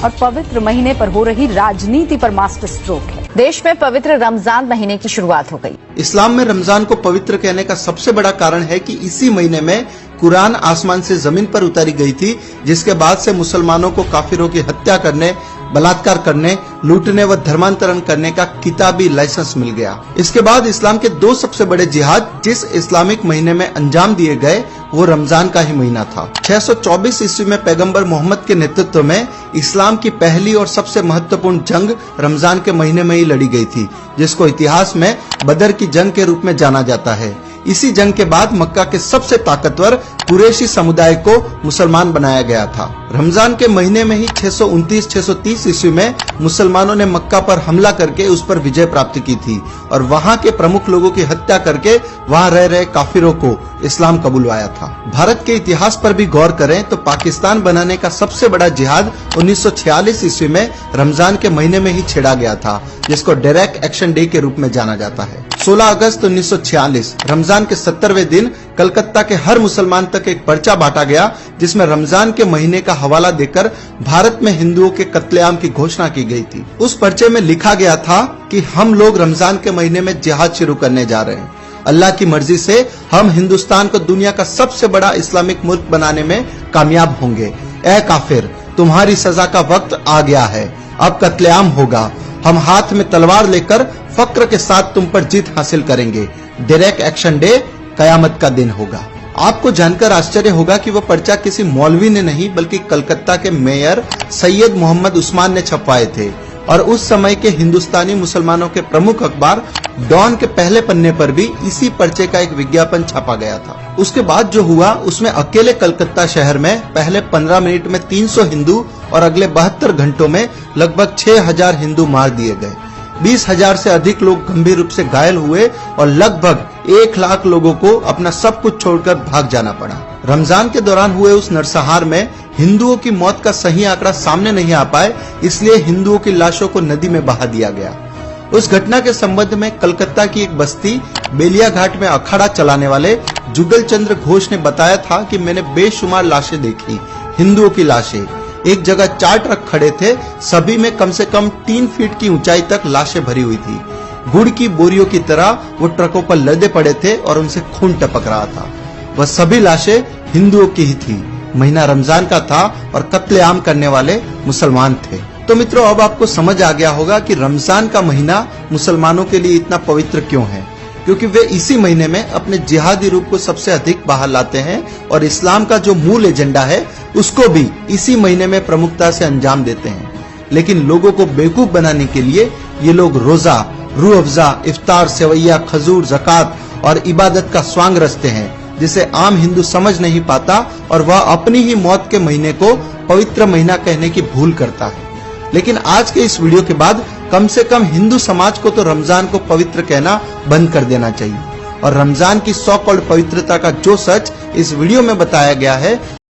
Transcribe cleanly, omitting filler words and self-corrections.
और पवित्र महीने पर हो रही राजनीति पर मास्टर स्ट्रोक है। देश में पवित्र रमजान महीने की शुरुआत हो गई। इस्लाम में रमजान को पवित्र कहने का सबसे बड़ा कारण है कि इसी महीने में कुरान आसमान से जमीन पर उतारी गई थी, जिसके बाद से मुसलमानों को काफिरों की हत्या करने, बलात्कार करने, लूटने व धर्मांतरण करने का किताबी लाइसेंस मिल गया। इसके बाद इस्लाम के दो सबसे बड़े जिहाद जिस इस्लामिक महीने में अंजाम दिए गए वो रमजान का ही महीना था। 624 ईस्वी में पैगंबर मोहम्मद के नेतृत्व में इस्लाम की पहली और सबसे महत्वपूर्ण जंग रमजान के महीने में ही लड़ी गई थी, जिसको इतिहास में बदर की जंग के रूप में जाना जाता है। इसी जंग के बाद मक्का के सबसे ताकतवर कुरैशी समुदाय को मुसलमान बनाया गया था। रमजान के महीने में ही 629-630 ईस्वी में मुसलमानों ने मक्का पर हमला करके उस पर विजय प्राप्त की थी और वहां के प्रमुख लोगों की हत्या करके वहां रह रहे काफिरों को इस्लाम कबूलवाया था। भारत के इतिहास पर भी गौर करें तो पाकिस्तान बनाने का सबसे बड़ा जिहाद 1946 ईस्वी में रमजान के महीने में ही छेड़ा गया था, जिसको डायरेक्ट एक्शन डे के रूप में जाना जाता है। 16 अगस्त 1946 रमजान के 70वें दिन कलकत्ता के हर मुसलमान तक एक पर्चा बांटा गया, जिसमें रमजान के महीने का हवाला देकर भारत में हिंदुओं के कत्लेआम की घोषणा की गई थी। उस पर्चे में लिखा गया था कि हम लोग रमजान के महीने में जिहाद शुरू करने जा रहे हैं। अल्लाह की मर्जी से हम हिंदुस्तान को दुनिया का सबसे बड़ा इस्लामिक मुल्क बनाने में कामयाब होंगे। ए काफिर, तुम्हारी सजा का वक्त आ गया है, अब कत्लेआम होगा। हम हाथ में तलवार लेकर फक्र के साथ तुम पर जीत हासिल करेंगे। डायरेक्ट एक्शन डे कयामत का दिन होगा। आपको जानकर आश्चर्य होगा कि वह पर्चा किसी मौलवी ने नहीं बल्कि कलकत्ता के मेयर सैयद मोहम्मद उस्मान ने छपवाए थे और उस समय के हिंदुस्तानी मुसलमानों के प्रमुख अखबार डॉन के पहले पन्ने पर भी इसी पर्चे का एक विज्ञापन छापा गया था। उसके बाद जो हुआ उसमें अकेले कलकत्ता शहर में पहले 15 मिनट में 300 हिंदू और अगले 72 घंटों में लगभग 6000 हिंदू मार दिए गए। 20,000 से अधिक लोग गंभीर रूप से घायल हुए और लगभग 1 लाख लोगों को अपना सब कुछ छोड़कर भाग जाना पड़ा। रमजान के दौरान हुए उस नरसंहार में हिंदुओं की मौत का सही आंकड़ा सामने नहीं आ पाए, इसलिए हिंदुओं की लाशों को नदी में बहा दिया गया। उस घटना के संबंध में कलकत्ता की एक बस्ती बेलिया घाट में अखाड़ा चलाने वाले जुगल चंद्र घोष ने बताया था कि मैंने बेशुमार लाशें देखी, हिंदुओं की लाशें। एक जगह 4 ट्रक खड़े थे, सभी में कम से कम 3 फीट की ऊंचाई तक लाशें भरी हुई थी। गुड़ की बोरियों की तरह वो ट्रकों पर लदे पड़े थे और उनसे खून टपक रहा था। वह सभी लाशें हिंदुओं की ही थी। महीना रमजान का था और कत्लेआम करने वाले मुसलमान थे। तो मित्रों, अब आपको समझ आ गया होगा कि रमजान का महीना मुसलमानों के लिए इतना पवित्र क्यों है, क्योंकि वे इसी महीने में अपने जिहादी रूप को सबसे अधिक बाहर लाते हैं और इस्लाम का जो मूल एजेंडा है उसको भी इसी महीने में प्रमुखता से अंजाम देते हैं। लेकिन लोगों को बेवकूफ बनाने के लिए ये लोग रोजा, रूह अफ़ज़ा, इफ्तार, सेवैया, खजूर, ज़कात और इबादत का स्वांग रचते हैं, जिसे आम हिंदू समझ नहीं पाता और वह अपनी ही मौत के महीने को पवित्र महीना कहने की भूल करता है। लेकिन आज के इस वीडियो के बाद कम से कम हिंदू समाज को तो रमजान को पवित्र कहना बंद कर देना चाहिए और रमजान की सो कॉल्ड पवित्रता का जो सच इस वीडियो में बताया गया है